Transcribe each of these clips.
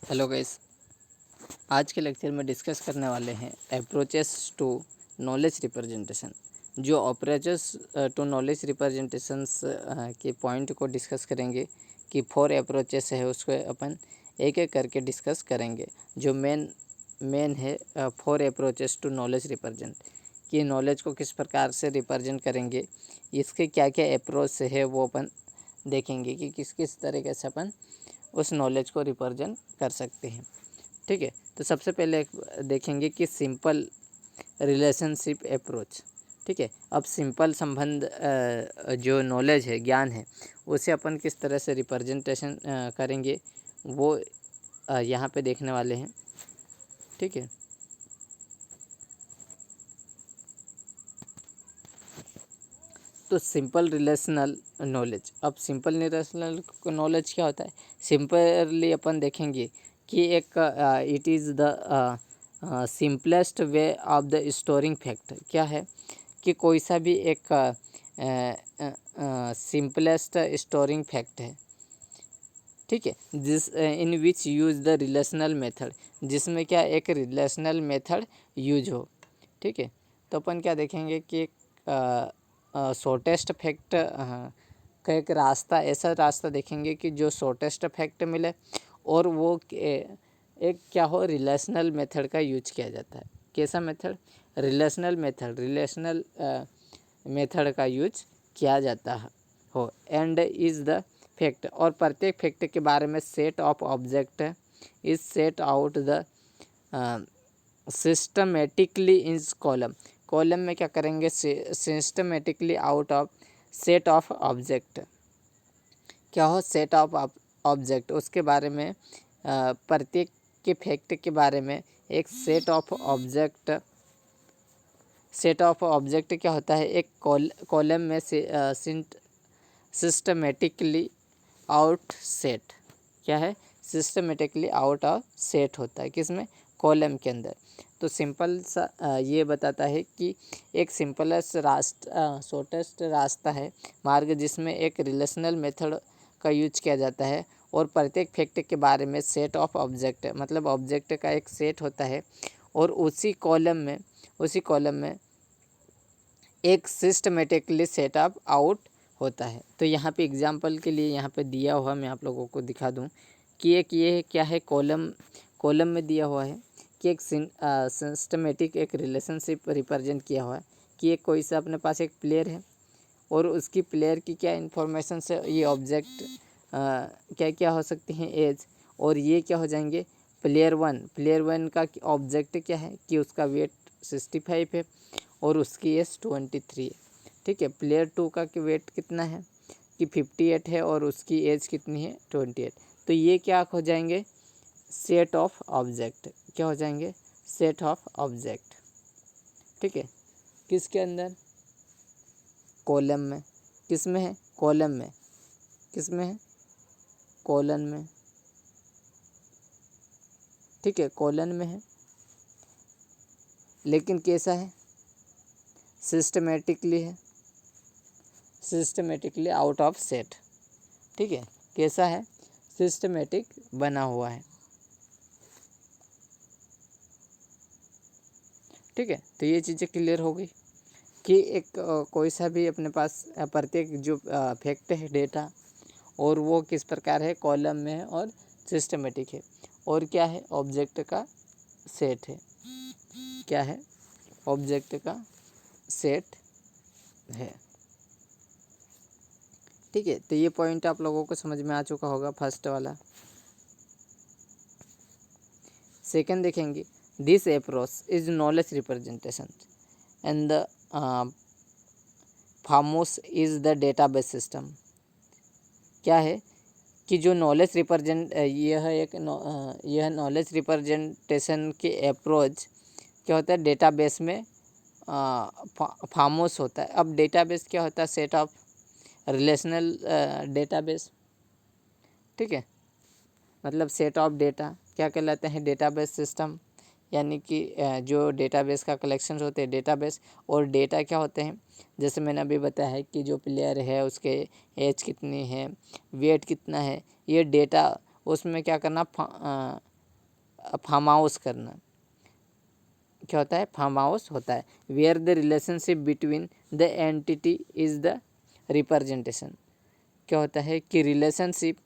Hello guys. आज के lecture में डिस्कस करने वाले हैं अप्रोचेस टू नॉलेज रिप्रेजेंटेशन। जो अप्रोचेस टू नॉलेज रिप्रेजेंटेशंस के पॉइंट को डिस्कस करेंगे कि 4 अप्रोचेस है, उसको अपन एक एक करके डिस्कस करेंगे। जो मेन है 4 अप्रोचेस टू नॉलेज रिप्रेजेंट, कि नॉलेज को किस प्रकार से रिप्रेजेंट करेंगे, इसके क्या क्या अप्रोच है वो अपन देखेंगे कि किस किस तरीके से अपन उस नॉलेज को रिप्रेजेंट कर सकते हैं। ठीक है, तो सबसे पहले देखेंगे कि सिंपल रिलेशनशिप अप्रोच। ठीक है, अब सिंपल संबंध जो नॉलेज है, ज्ञान है, उसे अपन किस तरह से रिप्रेजेंटेशन करेंगे वो यहाँ पे देखने वाले हैं। ठीक है, तो सिंपल रिलेशनल नॉलेज। अब सिंपल रिलेशनल नॉलेज क्या होता है? सिंपली अपन देखेंगे कि एक it is the simplest way of the storing fact. क्या है कि कोई सा भी एक सिंपलेस्ट स्टोरिंग फैक्ट है। ठीक है, जिस in which use the relational method, जिसमें क्या एक रिलेशनल मेथड यूज हो। ठीक है, तो अपन क्या देखेंगे कि शॉर्टेस्ट फैक्ट का एक रास्ता, ऐसा रास्ता देखेंगे कि जो शॉर्टेस्ट फैक्ट मिले और वो एक क्या हो, रिलेशनल मेथड का यूज किया जाता है। कैसा मेथड? रिलेशनल मेथड का यूज किया जाता है हो। एंड इज़ द फैक्ट, और प्रत्येक फैक्ट के बारे में set of object is set out the systematically in column. Column में क्या करेंगे? Systematically out of set of object. क्या हो? सेट ऑफ ऑब्जेक्ट, उसके बारे में प्रत्येक के फैक्ट के बारे में एक सेट ऑफ ऑब्जेक्ट क्या होता है? एक कॉलम में सिस्टमेटिकली आउट सेट। क्या है? सिस्टमेटिकली आउट ऑफ सेट होता है किसमें? कॉलम के अंदर। तो सिंपल सा ये बताता है कि एक सिंपलेस्ट शॉर्टेस्ट रास्ता है, मार्ग, जिसमें एक रिलेशनल मेथड का यूज किया जाता है और प्रत्येक फैक्ट के बारे में सेट ऑफ ऑब्जेक्ट, मतलब ऑब्जेक्ट का एक सेट होता है और उसी कॉलम में एक सिस्टमेटिकली सेटअप आउट होता है। तो यहाँ पे एग्जांपल के लिए यहाँ पे दिया हुआ, मैं आप लोगों को दिखा दूँ कि एक ये क्या है, कॉलम में दिया हुआ है कि एक सिस्टमेटिक एक रिलेशनशिप रिप्रेजेंट किया हुआ है कि एक कोई सा अपने पास एक प्लेयर है और उसकी प्लेयर की क्या इन्फॉर्मेशन से ये ऑब्जेक्ट क्या क्या हो सकते हैं, एज, और ये क्या हो जाएंगे, प्लेयर वन का ऑब्जेक्ट क्या है कि उसका वेट 65 है और उसकी एज 23 है। ठीक है, प्लेयर 2 का वेट कितना है कि 58 है और उसकी एज कितनी है, 28। तो ये क्या हो जाएंगे, सेट ऑफ ऑब्जेक्ट। क्या हो जाएंगे? Set of object. ठीक है, किसके अंदर? कॉलम में। किस में है? कॉलम में। किस में है? कॉलन में। ठीक है, कॉलन में है, लेकिन कैसा है? सिस्टमेटिकली है, सिस्टमेटिकली आउट ऑफ सेट। ठीक है, कैसा है? सिस्टमेटिक बना हुआ है। ठीक है, तो ये चीज़ें क्लियर हो गई कि एक कोई सा भी अपने पास प्रत्येक जो फैक्ट है, डेटा, और वो किस प्रकार है, कॉलम में है और सिस्टमेटिक है, और क्या है, ऑब्जेक्ट का सेट है। क्या है? ऑब्जेक्ट का सेट है। ठीक है, तो ये पॉइंट आप लोगों को समझ में आ चुका होगा, फर्स्ट वाला। सेकंड देखेंगे, this approach is knowledge representation and the famous is the database system. क्या है कि जो नॉलेज रिप्रेजेंट यह नॉलेज रिप्रेजेंटेशन के अप्रोच क्या होता है, डेटाबेस में फार्मोस होता है। अब डेटाबेस क्या होता है? Set of relational database. ठीक है, मतलब सेट ऑफ डेटा क्या कहलाते हैं, डेटाबेस सिस्टम। यानी कि जो डेटाबेस का कलेक्शंस होते हैं, डेटाबेस, और डेटा क्या होते हैं, जैसे मैंने अभी बताया है कि जो प्लेयर है उसके एज कितनी है, वेट कितना है, ये डेटा उसमें क्या करना, फार्म हाउस करना क्या होता है, फार्म हाउस होता है। Where the relationship between the entity is the representation, क्या होता है कि रिलेशनशिप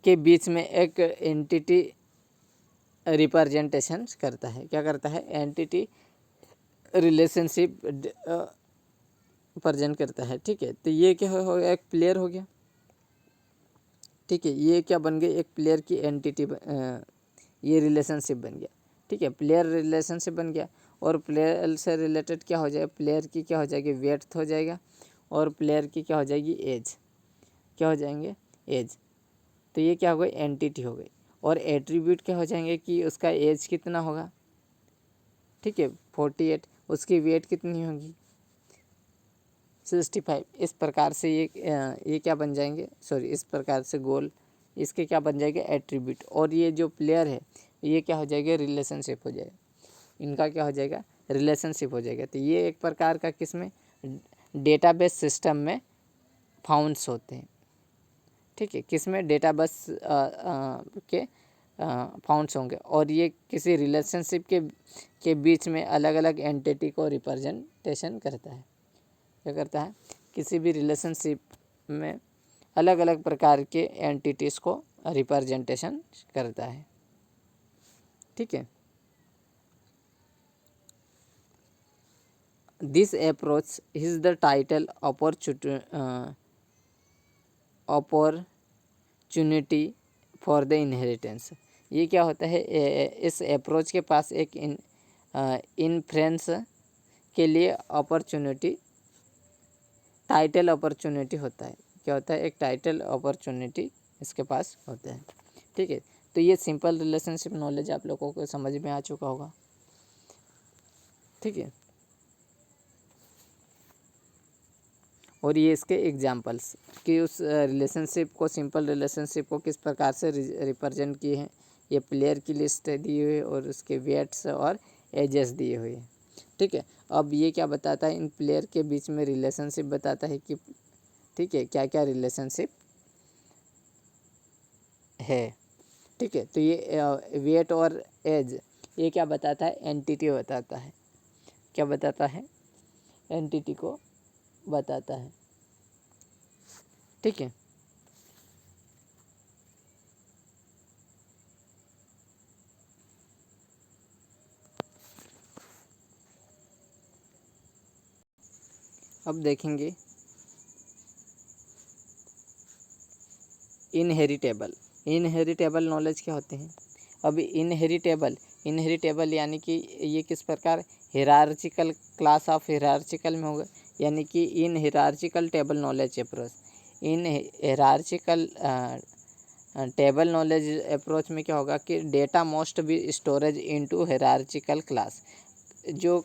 के बीच में एक एंटिटी रिप्रेजेंटेशन करता है, क्या करता है, एंटिटी रिलेशनशिप प्रेजेंट करता है। ठीक है, तो ये क्या हो गया, एक प्लेयर हो गया। ठीक है, ये क्या बन गया, एक प्लेयर की एंटिटी, ये रिलेशनशिप बन गया। ठीक है, प्लेयर रिलेशनशिप बन गया। और प्लेयर से रिलेटेड क्या हो जाएगा, प्लेयर की क्या हो जाएगी, वेट हो जाएगा। और प्लेयर की क्या हो जाएगी, एज, क्या हो जाएंगे, एज। तो ये क्या हो गई, एंटिटी हो गई। और एट्रीब्यूट क्या हो जाएंगे कि उसका एज कितना होगा। ठीक है, 48, उसकी वेट कितनी होगी, 65। इस प्रकार से ये क्या बन जाएंगे, सॉरी, इस प्रकार से गोल इसके क्या बन जाएंगे, एट्रीब्यूट। और ये जो प्लेयर है ये क्या हो जाएगा, रिलेशनशिप हो जाएगा, इनका क्या हो जाएगा, रिलेशनशिप हो जाएगा। तो ये एक प्रकार का किसमें, डेटाबेस सिस्टम में फाउंड्स होते हैं। ठीक है, किसमें, डेटाबेस के फाउंड्स होंगे। और ये किसी रिलेशनशिप के बीच में अलग अलग एंटिटी को रिप्रेजेंटेशन करता है, क्या करता है, किसी भी रिलेशनशिप में अलग अलग प्रकार के एंटिटीज़ को रिप्रेजेंटेशन करता है। ठीक है, this approach is the title opportunity for the inheritance. ये क्या होता है, इस अप्रोच के पास एक इन्फ्रेंस के लिए अपॉर्चुनिटी, टाइटल अपॉर्चुनिटी होता है, क्या होता है, एक टाइटल अपॉर्चुनिटी इसके पास होता है। ठीक है, तो ये सिंपल रिलेशनशिप नॉलेज आप लोगों को समझ में आ चुका होगा। ठीक है, और ये इसके एग्जांपल्स कि उस रिलेशनशिप को, सिंपल रिलेशनशिप को किस प्रकार से रिप्रेजेंट किए हैं। ये प्लेयर की लिस्ट दी हुई है और उसके वेट्स और एजेस दिए हुए हैं। ठीक है, अब ये क्या बताता है, इन प्लेयर के बीच में रिलेशनशिप बताता है कि, ठीक है, क्या क्या रिलेशनशिप है। ठीक है, तो ये वेट और एज ये क्या बताता है, एंटिटी बताता है, क्या बताता है, एंटिटी को बताता है। ठीक है, अब देखेंगे इनहेरिटेबल नॉलेज क्या होते हैं। अब इनहेरिटेबल यानी कि ये किस प्रकार, हिरार्चिकल क्लास ऑफ हिरार्चिकल में होगा, यानी कि in hierarchical table knowledge approach, in hierarchical table knowledge approach में क्या होगा कि data most be storage into hierarchical class, जो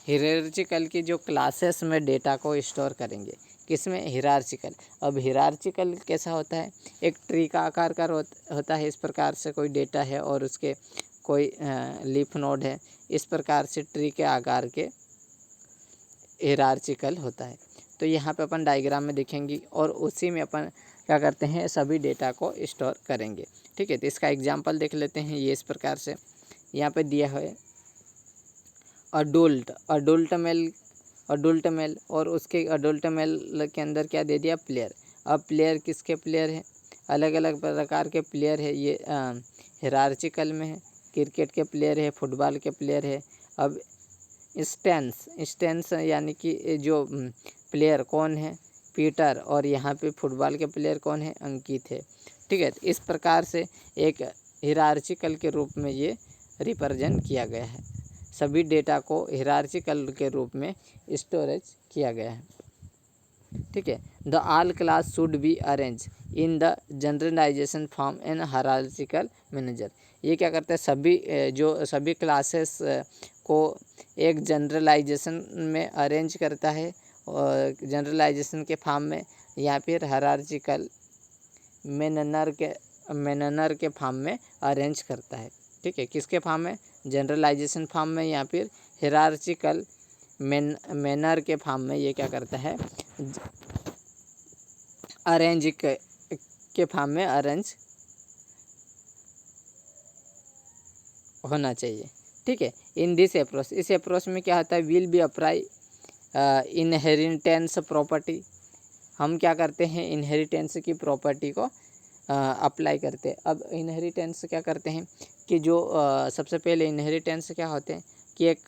हिरार्चिकल की जो क्लासेस में डेटा को स्टोर करेंगे, किसमें, हिरार्चिकल। अब हिरार्चिकल कैसा होता है, एक ट्री का आकार का होता है, इस प्रकार से कोई डेटा है और उसके कोई लीफ नोड है, इस प्रकार से ट्री के आकार के हिरार्चिकल होता है। तो यहाँ पे अपन डायग्राम में देखेंगे और उसी में अपन क्या करते हैं, सभी डेटा को स्टोर करेंगे। ठीक है, तो इसका एग्जांपल देख लेते हैं। ये इस प्रकार से यहाँ पे दिया है, अडुल्ट मेल और उसके अडुल्ट मेल के अंदर क्या दे दिया, प्लेयर। अब प्लेयर किसके प्लेयर है, अलग अलग प्रकार के प्लेयर है, ये हिरार्चिकल में है, क्रिकेट के प्लेयर है, फुटबॉल के प्लेयर है। अब स्टेंस यानी कि जो प्लेयर कौन है, पीटर, और यहाँ पे फुटबॉल के प्लेयर कौन है, अंकित है। ठीक है, तो इस प्रकार से एक हिरार्चिकल के रूप में ये रिप्रेजेंट किया गया है, सभी डेटा को हिरार्चिकल के रूप में स्टोरेज किया गया है। ठीक है, the all class should be arrange in the generalization form an hierarchical manager. ये क्या करता है, सभी क्लासेस को एक जनरलाइजेशन में अरेंज करता है, और जनरलाइजेशन के फॉर्म में या फिर हायरार्चिकल मैनर के फॉर्म में अरेंज करता है। ठीक है, किसके फॉर्म में, जनरलाइजेशन फॉर्म में या फिर हिरार्चिकल मैनर के फॉर्म में ये क्या करता है, अरेंज के फॉर्म में अरेंज होना चाहिए। ठीक है, इन दिस अप्रोच, इस अप्रोच में क्या होता है, will be apply inheritance property. हम क्या करते हैं, इनहेरिटेंस की प्रॉपर्टी को अप्लाई करते हैं। अब इनहेरिटेंस क्या करते हैं कि जो सबसे पहले इनहेरिटेंस क्या होते हैं कि एक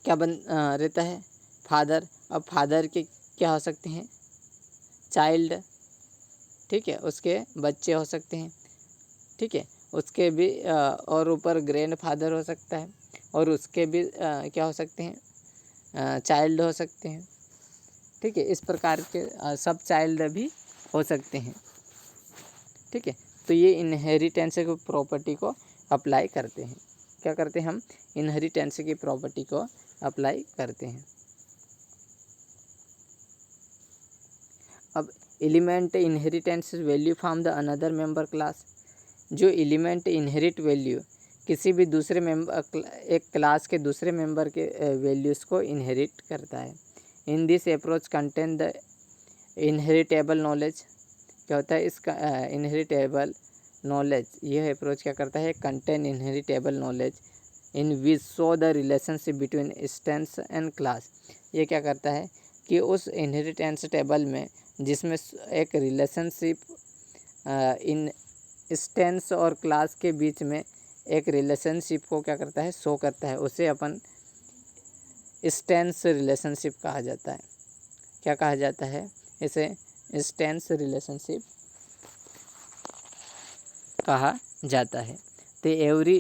क्या रहता है, फादर। अब फादर के क्या हो सकते हैं, चाइल्ड, ठीक है, उसके बच्चे हो सकते हैं, ठीक है, उसके भी और ऊपर ग्रैंड फादर हो सकता है, और उसके भी क्या हो सकते हैं, चाइल्ड हो सकते हैं, ठीक है। इस प्रकार के सब चाइल्ड भी हो सकते हैं, ठीक है। तो ये इनहेरिटेंस की प्रॉपर्टी को अप्लाई करते हैं। क्या करते हैं हम, इनहेरिटेंस की प्रॉपर्टी को अप्लाई करते हैं। अब element inheritance value from the another member class. जो एलिमेंट इनहेरिट वैल्यू किसी भी दूसरे मेंबर, एक क्लास के दूसरे मेंबर के वैल्यूज़ को इनहेरिट करता है। In this approach contain the inheritable knowledge. क्या होता है इसका, इनहेरिटेबल नॉलेज, यह अप्रोच क्या करता है, contain inheritable knowledge in which show the relationship between instance and class. ये क्या करता है कि उस इनहेरिटेंस टेबल में जिसमें एक रिलेशनशिप इन इंस्टेंस और क्लास के बीच में एक रिलेशनशिप को क्या करता है, शो करता है, उसे अपन इंस्टेंस रिलेशनशिप कहा जाता है। क्या कहा जाता है, इसे इंस्टेंस रिलेशनशिप कहा जाता है। तो every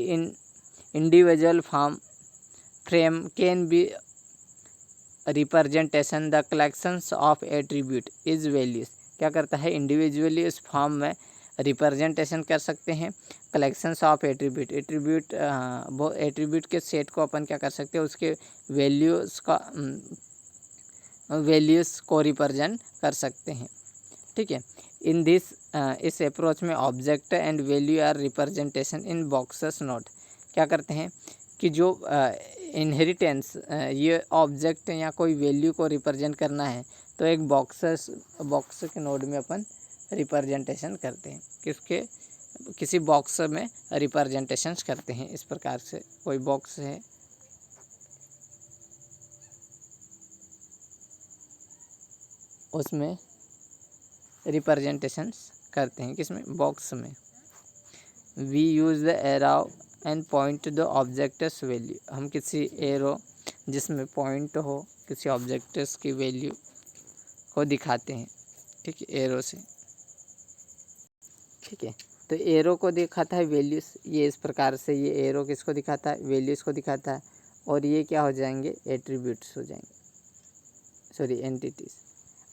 individual frame can be representation the collections of attribute is values. क्या करता है, इंडिविजुअली उस फॉर्म में रिप्रेजेंटेशन कर सकते हैं कलेक्शंस ऑफ एट्रीब्यूट। एट्रीब्यूट वो एट्रीब्यूट के सेट को अपन क्या कर सकते हैं, उसके वैल्यूज़ को रिप्रेजेंट कर सकते हैं, ठीक है। इन दिस, इस अप्रोच में object and value are representation in boxes note. क्या करते हैं कि जो इनहेरिटेंस, ये ऑब्जेक्ट या कोई वैल्यू को रिप्रेजेंट करना है तो एक बॉक्स के नोड में अपन रिप्रेजेंटेशन करते हैं, किसी बॉक्स में रिप्रेजेंटेशन करते हैं। इस प्रकार से कोई बॉक्स है, उसमें रिप्रेजेंटेशंस करते हैं, किसमें, बॉक्स में। We use the arrow and point the objects value. हम किसी एरो जिसमें पॉइंट हो किसी ऑब्जेक्ट्स की वैल्यू को दिखाते हैं, ठीक है, एरो से, ठीक है। तो एरो को दिखाता है वैल्यूज़, ये इस प्रकार से ये एरो किसको दिखाता है, वैल्यूज़ को दिखाता है, और ये क्या हो जाएंगे, एट्रीब्यूट्स हो जाएंगे, सॉरी एंटिटीज,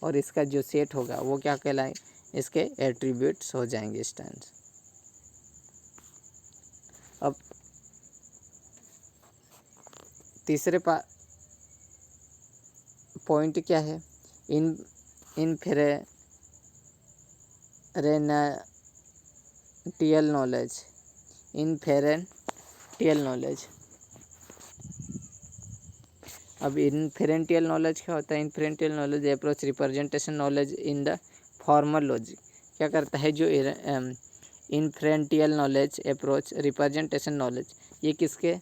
और इसका जो सेट होगा वो क्या कहलाए, इसके एट्रीब्यूट्स हो जाएंगे इस टाइम से। अब तीसरे पॉइंट क्या है, इन्फेरेंटियल नॉलेज। इन्फेरेंटियल नॉलेज, अब इन्फेरेंटियल नॉलेज क्या होता है, inferential knowledge approach representation knowledge in the formal logic. क्या करता है, जो inferential knowledge approach representation knowledge, ये किसके,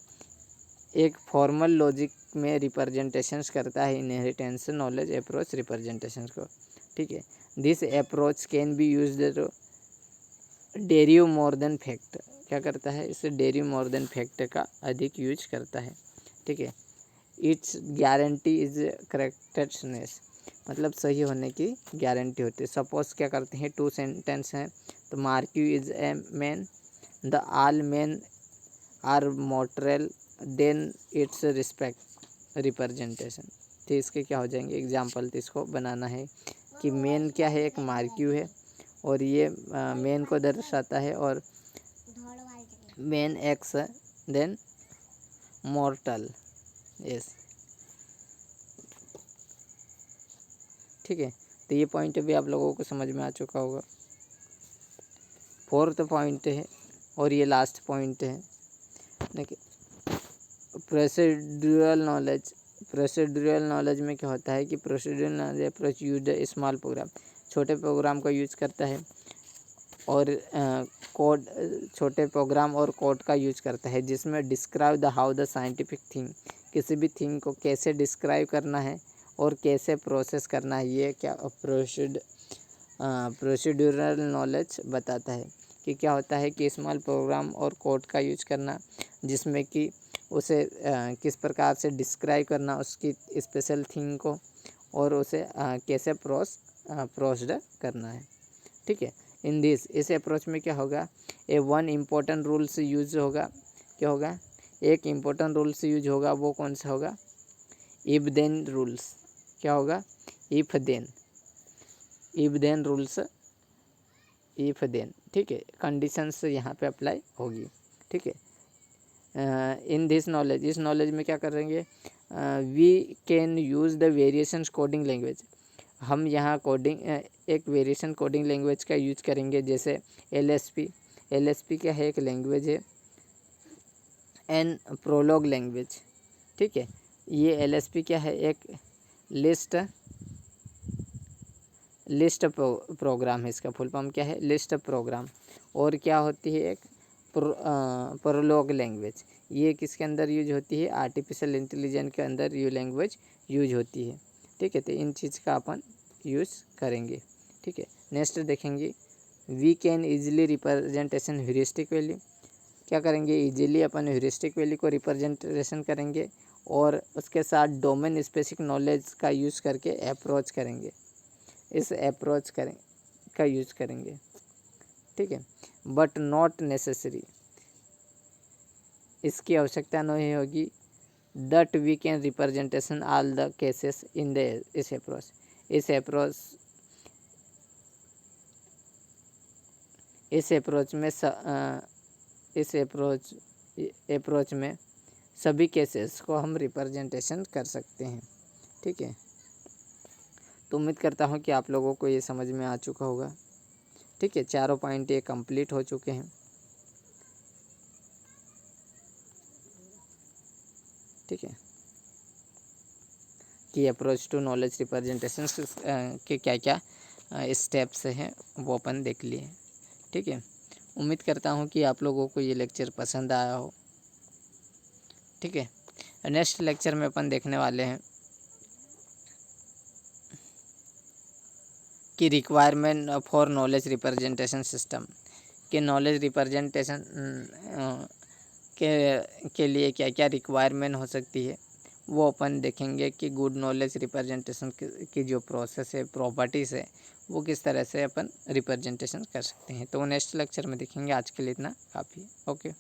एक फॉर्मल लॉजिक में रिप्रेजेंटेशंस करता है, इनहेरिटेंस नॉलेज अप्रोच रिप्रेजेंटेशंस को, ठीक है। This approach can be used to derive more than fact. क्या करता है, इसे डेरिव मोर देन फैक्ट का अधिक यूज करता है, ठीक है। इट्स गारंटी इज करेक्टनेस, मतलब सही होने की गारंटी होती है। सपोज क्या करते हैं, टू सेंटेंस हैं, तो Marcus is a man, the all man are mortal, then it's respect representation. तो इसके क्या हो जाएंगे एग्जाम्पल, तो इसको बनाना है कि मैन क्या है, एक मार्क्यू है, और ये मैन को दर्शाता है, और man x then mortal, yes, ठीक है। तो ये पॉइंट भी आप लोगों को समझ में आ चुका होगा। फोर्थ पॉइंट है, और ये लास्ट पॉइंट है, देखिए, प्रोसीड्यूरल नॉलेज। प्रोसीड्यूरल नॉलेज में क्या होता है कि procedural knowledge approach use the small program, छोटे प्रोग्राम का यूज करता है, और कोड, छोटे प्रोग्राम और कोड का यूज करता है, जिसमें describe the how the scientific thing, किसी भी थिंग को कैसे डिस्क्राइब करना है और कैसे प्रोसेस करना है, ये क्या प्रोसीड्यूरल नॉलेज बताता है कि क्या होता है कि स्मॉल प्रोग्राम और कोड का यूज करना, जिसमें कि उसे किस प्रकार से डिस्क्राइब करना उसकी स्पेशल थिंग को, और उसे कैसे प्रोसेड करना है। ठीक है, इन दिस, इस अप्रोच में क्या होगा, ए वन इम्पोर्टेंट रूल्स यूज होगा, क्या होगा, एक इम्पोर्टेंट रूल्स यूज होगा, वो कौन सा होगा, इफ देन रूल्स, क्या होगा, if then rules, if then, ठीक है, कंडीशंस यहाँ पे अप्लाई होगी। ठीक है, इन दिस नॉलेज, इस नॉलेज में क्या करेंगे, we can use the variations coding language, हम यहाँ कोडिंग एक वेरिएशन कोडिंग लैंग्वेज का यूज करेंगे, जैसे एल एस पी क्या है, एक लैंग्वेज है, एन प्रोलॉग लैंग्वेज। ठीक है, ये एल एस पी क्या है, एक लिस्ट प्रोग्राम है, इसका फुल फॉर्म क्या है, लिस्ट प्रोग्राम। और क्या होती है, एक प्रोलॉग लैंग्वेज, ये किसके अंदर यूज होती है, आर्टिफिशियल इंटेलिजेंस के अंदर ये लैंग्वेज यूज होती है। ठीक है, तो इन चीज़ का अपन यूज़ करेंगे। ठीक है, नेक्स्ट देखेंगे, we can easily representation heuristic value, क्या करेंगे, इजीली अपन ह्यूरिस्टिक वैल्यू को रिप्रेजेंटेशन करेंगे, और उसके साथ डोमेन स्पेसिफिक नॉलेज का यूज़ करके अप्रोच करेंगे, इस अप्रोच का यूज करेंगे। ठीक है, बट नॉट नेसेसरी, इसकी आवश्यकता नहीं होगी, that we can representation all the cases in the इस अप्रोच, इस अप्रोच में इस अप्रोच में सभी केसेस को हम रिप्रेजेंटेशन कर सकते हैं। ठीक है, तो उम्मीद करता हूँ कि आप लोगों को ये समझ में आ चुका होगा। ठीक है, चारों पॉइंट ये कंप्लीट हो चुके हैं। ठीक है, कि अप्रोच टू नॉलेज रिप्रेजेंटेशन के क्या क्या स्टेप्स हैं वो अपन देख लिए। ठीक है, उम्मीद करता हूँ कि आप लोगों को ये लेक्चर पसंद आया हो। ठीक है, नेक्स्ट लेक्चर में अपन देखने वाले हैं कि requirement for knowledge representation system, के नॉलेज रिप्रेजेंटेशन के लिए क्या क्या रिक्वायरमेंट हो सकती है, वो अपन देखेंगे कि गुड नॉलेज रिप्रेजेंटेशन की जो प्रोसेस है, प्रॉपर्टीज़ है, वो किस तरह से अपन रिप्रेजेंटेशन कर सकते हैं। तो वो नेक्स्ट लेक्चर में देखेंगे। आज के लिए इतना काफ़ी है। ओके।